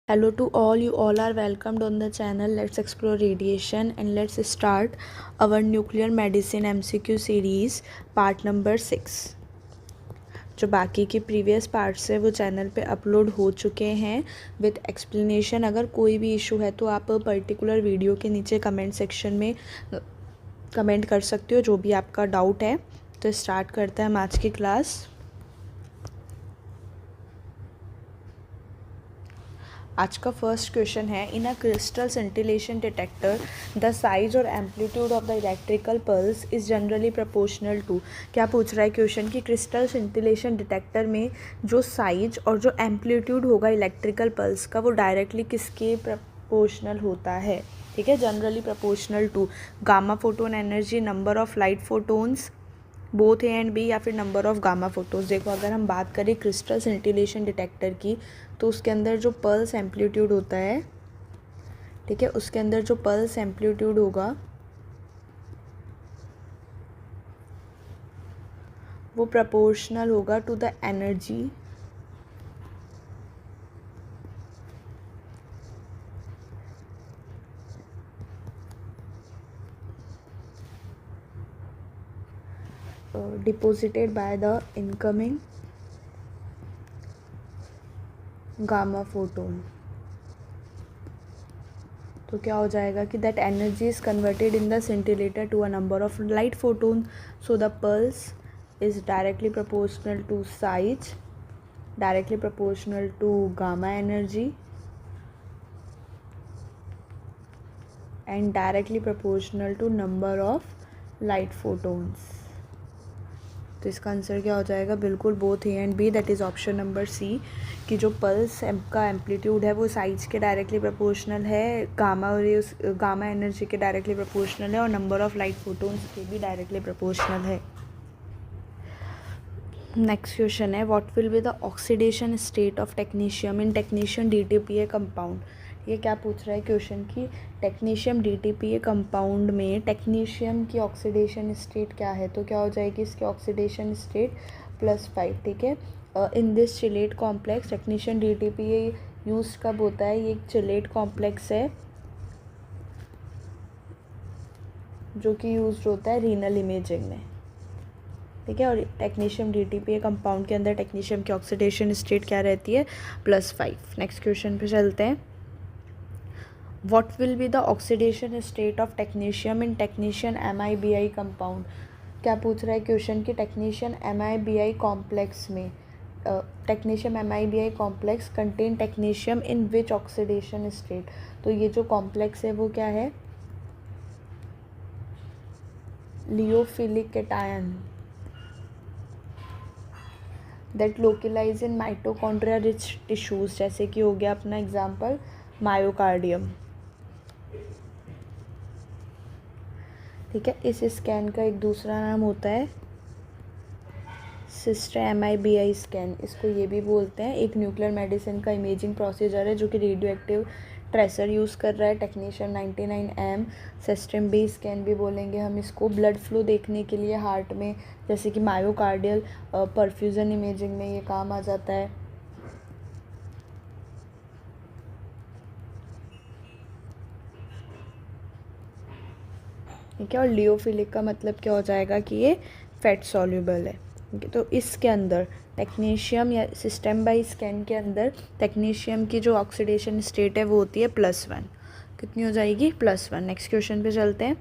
Hello to all, you all are welcomed on the channel. Let's explore radiation and let's start our nuclear medicine MCQ series part number 6. जो बाकी के previous parts है वो channel पे upload हो चुके हैं विद एक्सप्लेनेशन. अगर कोई भी इशू है तो आप पर्टिकुलर वीडियो के नीचे कमेंट सेक्शन में कमेंट कर सकते हो जो भी आपका डाउट है. तो स्टार्ट करते हैं हम आज की क्लास. आज का फर्स्ट क्वेश्चन है, in a crystal scintillation detector the size और amplitude of the electrical pulse is generally proportional to. क्या पूछ रहा है क्वेश्चन कि क्रिस्टल सेंटिलेशन डिटेक्टर में जो साइज और जो एम्पलीट्यूड होगा इलेक्ट्रिकल पल्स का वो डायरेक्टली किसके प्रोपोर्शनल होता है. ठीक है, generally proportional to gamma photon energy, number of light photons both A and B, या फिर नंबर ऑफ गामा फोटोन्स. देखो, अगर हम बात करें क्रिस्टल सेंटिलेशन डिटेक्टर की तो उसके अंदर जो पल्स एम्पलीट्यूड होता है, ठीक है, उसके अंदर जो पल्स एम्पलीट्यूड होगा वो प्रोपोर्शनल होगा to the energy deposited by the incoming gamma photon. तो क्या हो जाएगा कि that energy is converted in the scintillator to a number of light photon. So the pulse is directly proportional to size, directly proportional to gamma energy and directly proportional to number of light photons. तो इसका answer क्या हो जाएगा, बिल्कुल both A and B, that is option number C, कि जो pulse का amplitude है वो साइज के डायरेक्टली प्रोपोर्शनल है, गामा और उस गामा एनर्जी के डायरेक्टली प्रोपोर्शनल है, और नंबर ऑफ लाइट फोटोन्स के भी डायरेक्टली प्रोपोर्शनल है. नेक्स्ट क्वेश्चन है, what will be the oxidation state of technetium in technetium DTPA compound. ये क्या पूछ रहा है क्वेश्चन कि टेक्नीशियम DTPA कंपाउंड में टेक्नीशियम की ऑक्सीडेशन स्टेट क्या है. तो क्या हो जाएगी इसकी ऑक्सीडेशन स्टेट +5. ठीक है, in this chelate complex technetium DTPA use कब होता है. ये एक चिलेट कॉम्प्लेक्स है जो कि यूज होता है रीनल इमेजिंग में. ठीक है, और टेक्नीशियम DTPA कंपाउंड के अंदर टेक्नीशियम की ऑक्सीडेशन स्टेट क्या रहती है, +5. नेक्स्ट क्वेश्चन पे चलते हैं. What will be the oxidation state of technetium in technetium MiBi compound. क्या पूछ रहा है क्वेश्चन कि टेक्नीशियम MiBi कॉम्प्लेक्स में technetium MiBi complex contain technetium in which oxidation state. तो ये जो कॉम्प्लेक्स है वो क्या है, lyophilic cation that localise in mitochondria rich tissues, जैसे कि हो गया अपना एग्जाम्पल मायोकार्डियम. ठीक है, इस स्कैन का एक दूसरा नाम होता है सिस्टर MiBi स्कैन. इसको ये भी बोलते हैं. एक न्यूक्लियर मेडिसिन का इमेजिंग प्रोसीजर है जो कि रेडियो एक्टिव ट्रेसर यूज़ कर रहा है, technetium 99M. System B scan भी बोलेंगे हम इसको. ब्लड फ्लो देखने के लिए हार्ट में, जैसे कि मायोकार्डियल परफ्यूजन इमेजिंग में ये काम आ जाता है. ठीक है, और लियोफिलिक का मतलब क्या हो जाएगा कि ये फैट सॉल्युबल है. ठीक है, तो इसके अंदर टेक्नीशियम या सिस्टम बाई स्कैन के अंदर टेक्नीशियम की जो ऑक्सीडेशन स्टेट है वो होती है +1. कितनी हो जाएगी, +1. नेक्स्ट क्वेश्चन पे चलते हैं.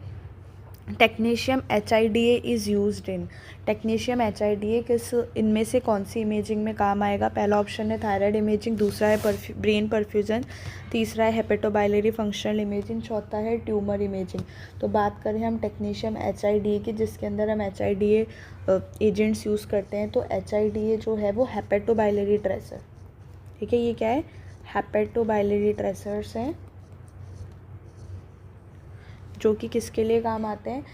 Technetium HIDA is used in. Technetium HIDA किस इनमें से कौन सी इमेजिंग में काम आएगा. पहला ऑप्शन है थायराइड इमेजिंग, दूसरा है ब्रेन परफ्यूजन, तीसरा है हेपेटोबाइलरी फंक्शनल इमेजिंग, चौथा है ट्यूमर इमेजिंग. तो बात करें हम टेक्नीशियम HIDA की, जिसके अंदर हम HIDA एजेंट्स यूज़ करते हैं, तो HIDA जो है वो हेपेटोबाइलरी ट्रेसर. ठीक है, ये क्या है, हेपेटोबाइलरी ट्रेसर्स हैं जो कि किसके लिए काम आते हैं,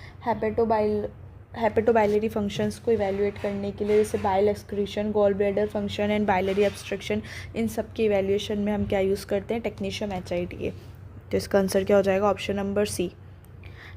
हेपेटोबाइलरी फंक्शंस को इवैल्यूएट करने के लिए, जैसे bile excretion, gall bladder function and biliary obstruction. इन सब के इवैल्यूएशन में हम क्या यूज़ करते हैं, टेक्नीशियम HIDA. तो इसका आंसर क्या हो जाएगा, option number C.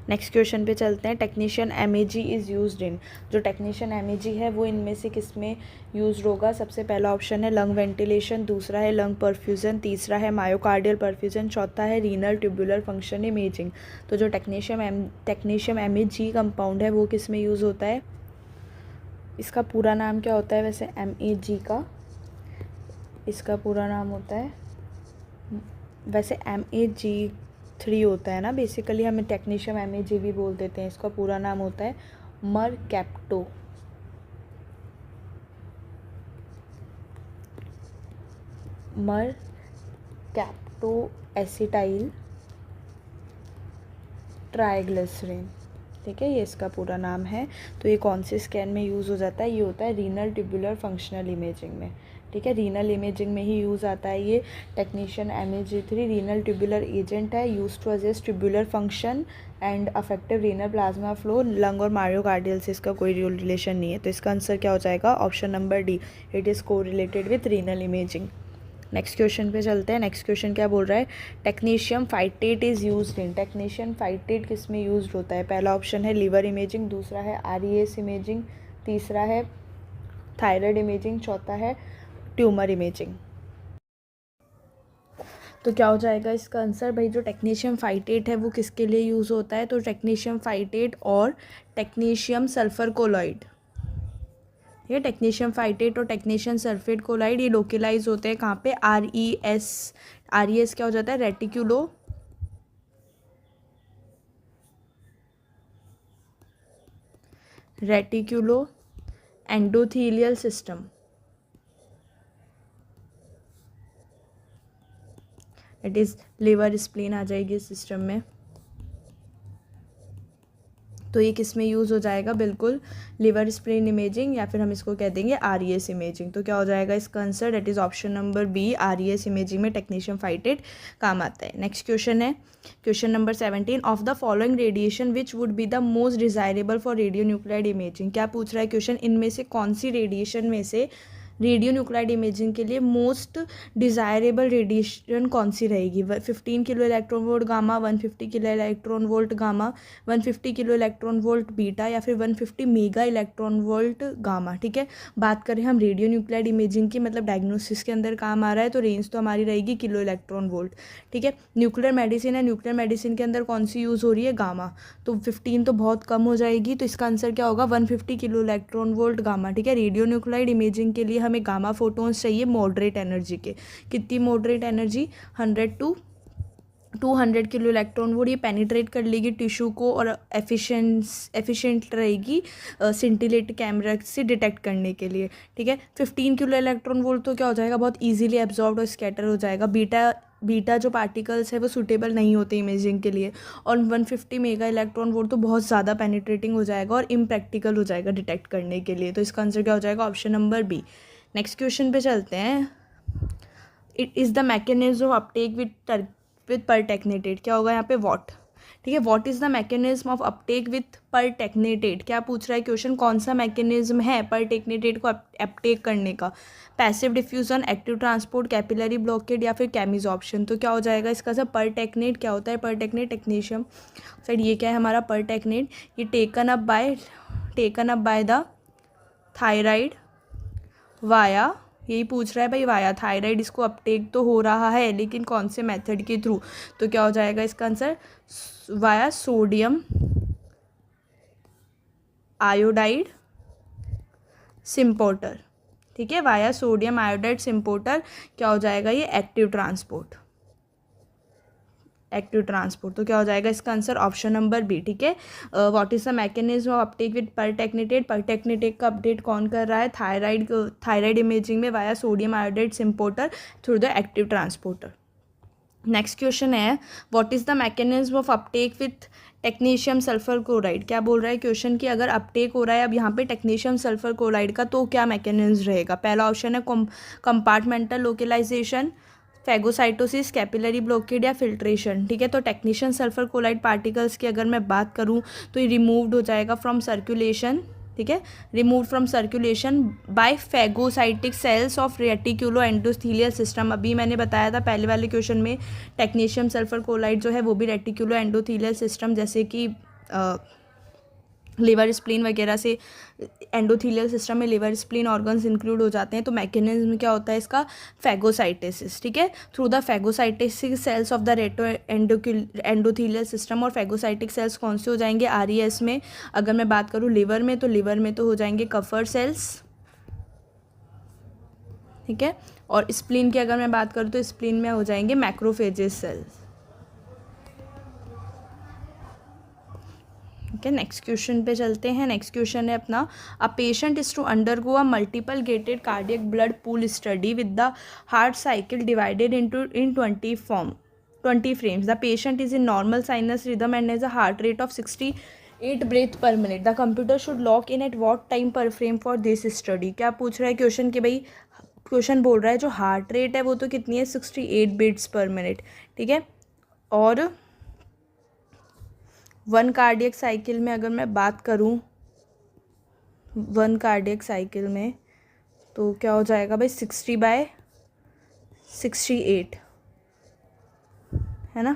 Next question पे चलते हैं। Technetium MAG is used in, जो टेक्नीशियन एमएजी है वो इनमें से किस में यूज होगा? सबसे पहला ऑप्शन है लंग वेंटिलेशन, दूसरा है लंग परफ्यूजन, तीसरा है मायोकार्डियल परफ्यूजन, चौथा है रीनल ट्यूबुलर फंक्शन इमेजिंग। तो जो टेक्नीशियम एमएजी कंपाउंड है वो किस में यूज़ होता है? इसका पूरा नाम क्या होता है वैसे एमएजी का? इसका पूरा नाम होता है वैसे MAG3 होता है ना, बेसिकली हमें टेक्नीशियम MAG भी बोल देते हैं। इसका पूरा नाम होता है मरकैप्टो। मरकैप्टो एसिटाइल ट्राइग्लिसरीन, ठीक है, ये इसका पूरा नाम है। तो ये कौन से स्कैन में यूज़ हो जाता है? ये होता है रीनल ट्यूबुलर फंक्शनल इमेजिंग में, ठीक है, रीनल इमेजिंग में ही यूज़ आता है ये। Technician MAG3 renal tubular agent है, use to assess tubular function and effective renal plasma flow. Lung और मायोकार्डियल से इसका कोई रिलेशन नहीं है, तो इसका आंसर क्या हो जाएगा? Option number D, it is को related with renal imaging. Next question पे चलते हैं। नेक्स्ट क्वेश्चन क्या बोल रहा है? Technetium phytate is used in, technetium phytate किस में यूज्ड होता है? पहला ऑप्शन है लीवर इमेजिंग, दूसरा है RES इमेजिंग, तीसरा है थायराइड इमेजिंग, चौथा है ट्यूमर इमेजिंग। तो क्या हो जाएगा इसका आंसर? भाई जो टेक्नीशियम फाइटेट है वो किसके लिए यूज़ होता है? तो टेक्नीशियम फाइटेट और टेक्नीशियम सल्फर कोलॉइड, ये टेक्नीशियम फाइटेट और टेक्नीशियम सल्फेट कोलाइड, ये लोकेलाइज होते हैं कहाँ पे? RES क्या हो जाता है? Reticulo endothelial system, it is liver spleen आ जाएगी इस सिस्टम में। तो ये किस में यूज़ हो जाएगा? बिल्कुल लिवर स्प्लीन इमेजिंग, या फिर हम इसको कह देंगे RES इमेजिंग। तो क्या हो जाएगा इसका answer? That is option number B, RES imaging में टेक्नीशियम फाइटेट काम आता है। नेक्स्ट क्वेश्चन है question number 17। Of the following radiation which would be the most desirable for radionuclide imaging. क्या पूछ रहा है क्वेश्चन? इनमें से कौन सी रेडिएशन में से रेडियो न्यूक्लाइड इमेजिंग के लिए मोस्ट डिज़ायरेबल रेडिएशन कौन सी रहेगी? 15 kilo electron volt gamma, 150 kilo electron volt gamma, 150 kilo electron volt beta, या फिर 150 मेगा इलेक्ट्रॉन वोल्ट गामा, ठीक है। बात करें हम रेडियो न्यूक्लाइड इमेजिंग की, मतलब डायग्नोसिस के अंदर काम आ रहा है, तो रेंज तो हमारी रहेगी किलो इलेक्ट्रॉन वोल्ट, ठीक है। न्यूक्लियर मेडिसिन है, न्यूक्लियर मेडिसिन के अंदर कौन सी यूज़ हो रही है? गामा, तो 15 तो बहुत कम हो जाएगी, तो इसका आंसर क्या होगा? 150 किलो इलेक्ट्रॉन वोल्ट गामा, ठीक है। रेडियो न्यूक्लाइड इमेजिंग के लिए हमें गामा फोटोन्स चाहिए मॉडरेट एनर्जी के। कितनी moderate energy? 100 to 200 kilo electron volt. ये पेनिट्रेट कर लेगी टिश्यू को और एफिशिएंट रहेगी सिंटिलेट कैमरा से डिटेक्ट करने के लिए, ठीक है। 15 किलो इलेक्ट्रॉन वोल्ट तो क्या हो जाएगा? बहुत ईजिली एब्जॉर्ब और स्कैटर हो जाएगा। बीटा जो पार्टिकल्स है वो सूटेबल नहीं होते इमेजिंग के लिए। और 150 मेगा इलेक्ट्रॉन वोल्ट तो बहुत ज़्यादा पेनिट्रेटिंग हो जाएगा और इम्प्रैक्टिकल हो जाएगा डिटेक्ट करने के लिए। तो इसका आंसर क्या हो जाएगा? Option number B. Next question पे चलते हैं। It is the mechanism of uptake with pertechnetate. क्या होगा यहाँ पे? वॉट, ठीक है। What is the mechanism of uptake with pertechnetate? क्या पूछ रहा है क्वेश्चन? कौन सा मैकेनिज्म है परटेक्नेटेड को अपटेक करने का? Passive diffusion, active transport, capillary blockade, या फिर केमिजॉर्प्शन। तो क्या हो जाएगा इसका सब? परटेक्नेट क्या होता है? परटेक्नेट टेक्नीशियम सर, ये क्या है हमारा परटेक्नेट? ये taken up by the thyroid via, यही पूछ रहा है भाई, वाया थायराइड इसको अपटेक तो हो रहा है, लेकिन कौन से मेथड के थ्रू? तो क्या हो जाएगा इसका आंसर? वाया सोडियम आयोडाइड सिम्पोर्टर, ठीक है। वाया सोडियम आयोडाइड सिम्पोर्टर क्या हो जाएगा? ये एक्टिव ट्रांसपोर्ट। तो क्या हो जाएगा इसका आंसर? ऑप्शन नंबर बी, ठीक है। What is the mechanism of uptake with pertechnetate? Pertechnetate का अपडेट कौन कर रहा है? थायराइड इमेजिंग में via sodium iodide symporter through the active transporter. Next question है, what is the mechanism of uptake with technetium sulphur chloride? क्या बोल रहा है क्वेश्चन कि अगर अपटेक हो रहा है अब यहाँ पे टेक्नीशियम सल्फर क्लोराइड का, तो क्या मैकेनिज्म रहेगा? पहला ऑप्शन है compartmental localisation, phagocytosis, capillary blockade, या फिल्ट्रेशन, ठीक है। तो टेक्नीशियम सल्फर क्लोराइड पार्टिकल्स की अगर मैं बात करूँ तो ये रिमूव्ड हो जाएगा फ्रॉम सर्कुलेशन, ठीक है। Remove from circulation by phagocytic cells of reticulo endothelial system. अभी मैंने बताया था पहले वाले क्वेश्चन में, टेक्नीशियम सल्फर क्लोराइड जो है वो भी रेटिक्यूलो एंडोथीलियल सिस्टम जैसे कि लिवर स्प्लीन वगैरह से एंडोथीलियल सिस्टम में लिवर स्प्लीन ऑर्गन्स इंक्लूड हो जाते हैं। तो मैकेनिज्म क्या होता है इसका, फैगोसाइटोसिस, ठीक है। Through the phagocytic cells of the रेटो endothelial system, और फैगोसाइटिक सेल्स कौन से हो जाएंगे, आरईएस में। अगर मैं बात करूँ लिवर में, तो लिवर में तो हो जाएंगे कफर सेल्स, ठीक है। और स्प्लीन की अगर मैं बात करूँ तो स्प्लीन में हो जाएंगे मैक्रोफेजेस सेल्स, ठीक है। नेक्स्ट क्वेश्चन पे चलते हैं। नेक्स्ट क्वेश्चन है अपना, a patient is to undergo a multiple gated cardiac blood pool study with the heart cycle divided in 20 frames. The patient is in normal sinus rhythm and has a heart rate of 68 breath per minute. The computer should lock in at what time per frame for this study. क्या पूछ रहा है question कि भाई, question बोल रहा है जो हार्ट रेट है वो तो कितनी है, 68 बीट्स पर मिनट, ठीक है। और वन कार्डियक साइकिल में अगर मैं बात करूं, वन कार्डियक साइकिल में तो क्या हो जाएगा भाई, 60/68, है ना,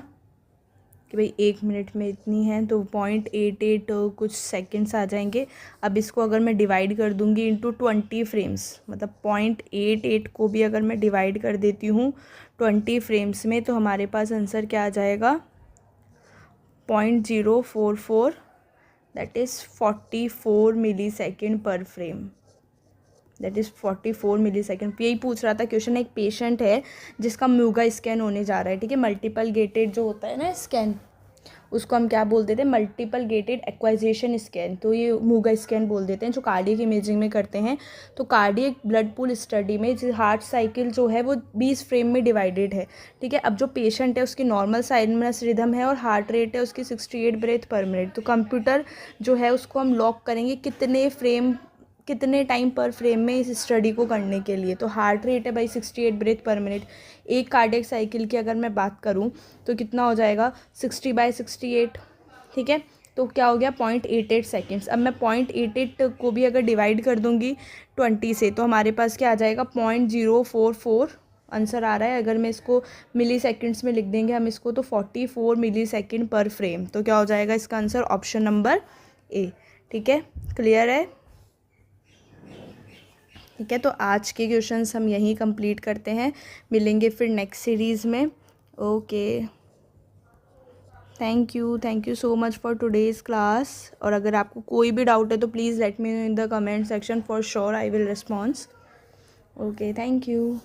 कि भाई 1 मिनट में इतनी है तो 0.88 कुछ सेकंड्स आ जाएंगे। अब इसको अगर मैं डिवाइड कर दूंगी इंटू 20 फ्रेम्स, मतलब 0.88 को भी अगर मैं डिवाइड कर देती हूँ 20 फ्रेम्स में, तो हमारे पास आंसर क्या आ जाएगा, 0.044, that is 44 millisecond per frame, that is 44 millisecond. यही पूछ रहा था क्वेश्चन, एक पेशेंट है जिसका म्यूगा स्कैन होने जा रहा है, ठीक है। मल्टीपल गेटेड जो होता है ना स्कैन, उसको हम क्या बोल देते हैं, मल्टीपल गेटेड एक्वाइजेशन स्कैन, तो ये मूगा स्कैन बोल देते हैं, जो कार्डियक इमेजिंग में करते हैं। तो कार्डियक ब्लड पूल स्टडी में हार्ट साइकिल जो है वो 20 फ्रेम में डिवाइडेड है, ठीक है। अब जो पेशेंट है उसकी नॉर्मल साइनस रिदम है और हार्ट रेट है उसकी 68 ब्रेथ पर मिनट। तो कंप्यूटर जो है उसको हम लॉक करेंगे कितने टाइम पर फ्रेम में इस स्टडी को करने के लिए। तो हार्ट रेट है भाई 68 ब्रेथ पर मिनट, एक कार्डियक साइकिल की अगर मैं बात करूं तो कितना हो जाएगा, 60/68, ठीक है। तो क्या हो गया, 0.88 सेकेंड्स। अब मैं 0.88 को भी अगर डिवाइड कर दूंगी 20 से, तो हमारे पास क्या आ जाएगा, 0.044 आंसर आ रहा है। अगर मैं इसको मिली सेकेंड्स में लिख देंगे हम इसको, तो 44 मिली सेकेंड पर फ्रेम। तो क्या हो जाएगा इसका आंसर, ऑप्शन नंबर ए, ठीक है। क्लियर है, ठीक है। तो आज के क्वेश्चंस हम यहीं कंप्लीट करते हैं, मिलेंगे फिर नेक्स्ट सीरीज़ में। Okay, thank you so much for today's class. और अगर आपको कोई भी डाउट है तो please let me know in the comment section, for sure I will response. Okay, thank you.